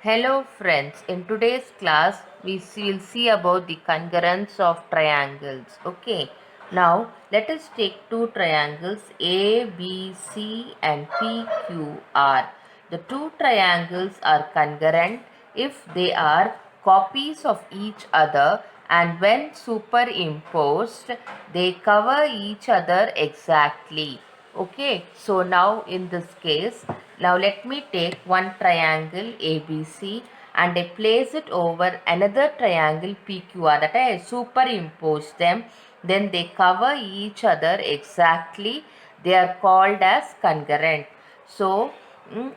Hello friends, in today's class we will see about the congruence of triangles. Okay, now let us take two triangles ABC and PQR. The two triangles are congruent if they are copies of each other, and when superimposed they cover each other exactly. Okay, so now in this case, now let me take one triangle ABC and I place it over another triangle PQR, that I superimpose them, then they cover each other exactly. They are called as congruent. So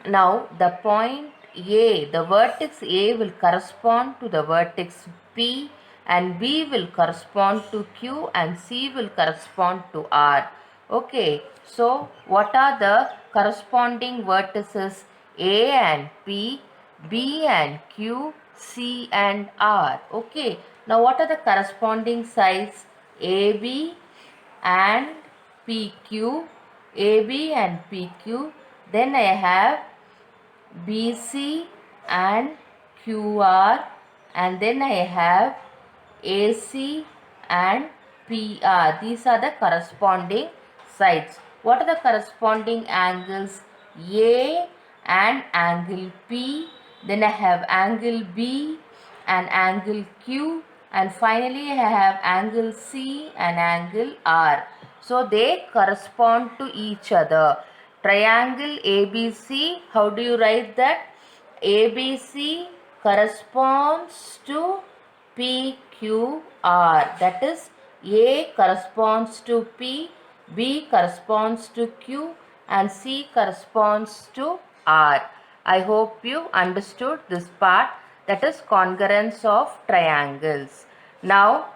now the point A, the vertex A will correspond to the vertex P, and B will correspond to Q, and C will correspond to R. Okay, so what are the corresponding vertices A and P, B and Q, C and R? Okay, now what are the corresponding sides AB and PQ, AB and PQ? Then I have BC and QR, and then I have AC and PR. These are the corresponding sides. What are the corresponding angles? A and angle P. Then I have angle B and angle Q. And finally I have angle C and angle R. So they correspond to each other. Triangle ABC, how do you write that? ABC corresponds to PQR. That is, A corresponds to P, B corresponds to Q, and C corresponds to R. I hope you understood this part, that is congruence of triangles. Now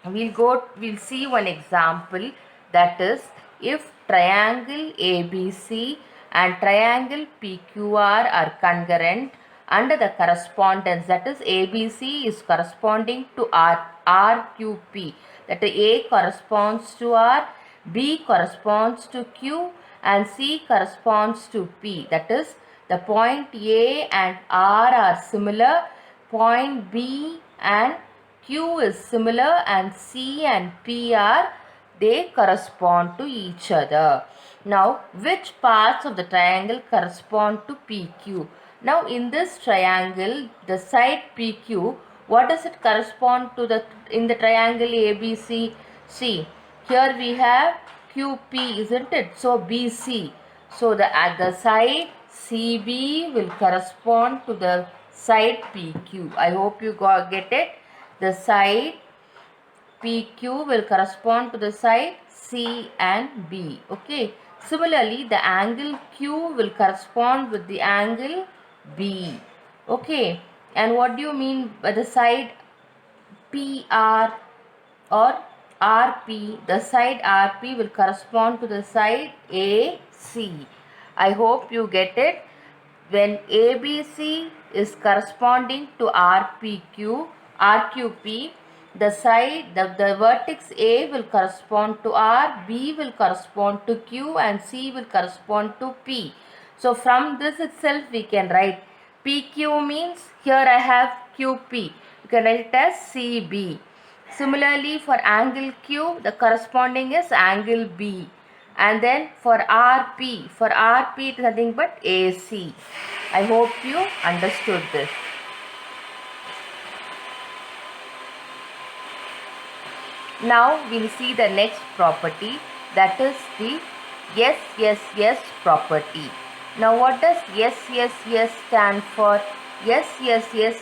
we'll see one example, that is, if triangle ABC and triangle PQR are congruent under the correspondence, that is ABC is corresponding to RQP, that A corresponds to R, B corresponds to Q, and C corresponds to P, that is the point A and R are similar, point B and Q is similar, and C and P are, they correspond to each other. Now, which parts of the triangle correspond to PQ? Now, in this triangle, the side PQ, what does it correspond to in the triangle ABC? See, here we have QP, isn't it? So, BC. So, at the side CB will correspond to the side PQ. I hope you get it. The side PQ will correspond to the side C and B. Okay. Similarly, the angle Q will correspond with the angle B. Okay. And what do you mean by the side PR or RP? The side RP will correspond to the side AC. I hope you get it. When ABC is corresponding to RQP, the side, the vertex A will correspond to R, B will correspond to Q, and C will correspond to P. So from this itself we can write PQ means, here I have QP. You can write it as CB. Similarly, for angle Q, the corresponding is angle B. And then for RP it is nothing but AC. I hope you understood this. Now we'll see the next property, that is the yes property. Now what does yes stand for? Yes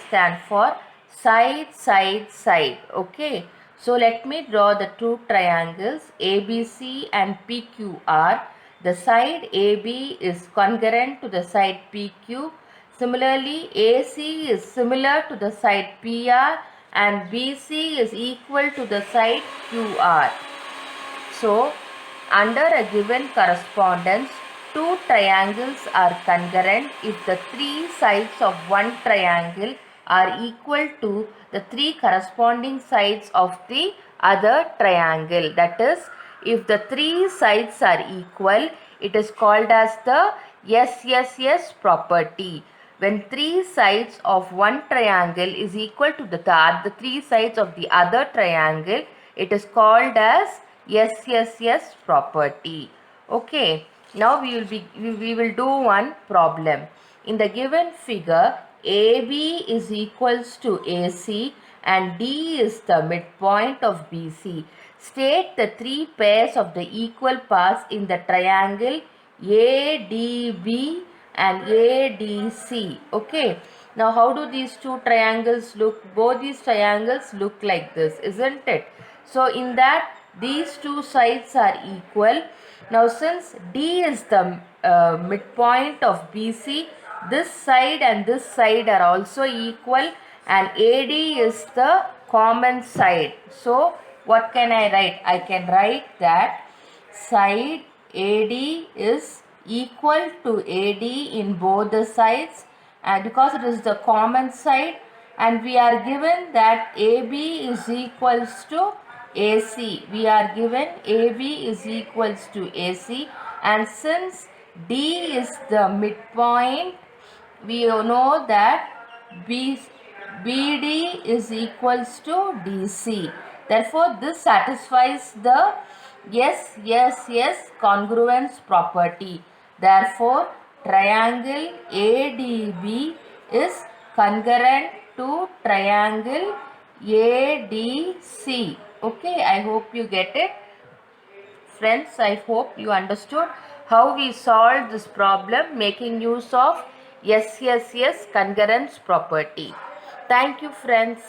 stand for side. Okay. So let me draw the two triangles ABC and PQR. The side AB is congruent to the side PQ. Similarly, AC is similar to the side PR, and BC is equal to the side QR. So, under a given correspondence, two triangles are congruent if the three sides of one triangle are equal to the three corresponding sides of the other triangle. That is, if the three sides are equal, it is called as the yes property. when three sides of one triangle is equal to the three sides of the other triangle, it is called as SSS property. Okay, now we will do one problem. In the given figure, AB is equals to AC and D is the midpoint of BC. State the three pairs of the equal parts in the triangle ADB and ADC. Okay. Now how do these two triangles look? Both these triangles look like this, isn't it? So in that these two sides are equal. Now since D is the midpoint of BC, this side and this side are also equal and AD is the common side. So what can I write? I can write that side AD is equal to AD in both the sides, and because it is the common side, and we are given that AB is equals to AC. We are given AB is equals to AC, and since D is the midpoint, we know that BD is equals to DC. Therefore, this satisfies the yes congruence property. Therefore, triangle ADB is congruent to triangle ADC. Okay, I hope you get it. Friends, I hope you understood how we solved this problem making use of SSS congruence property. Thank you, friends.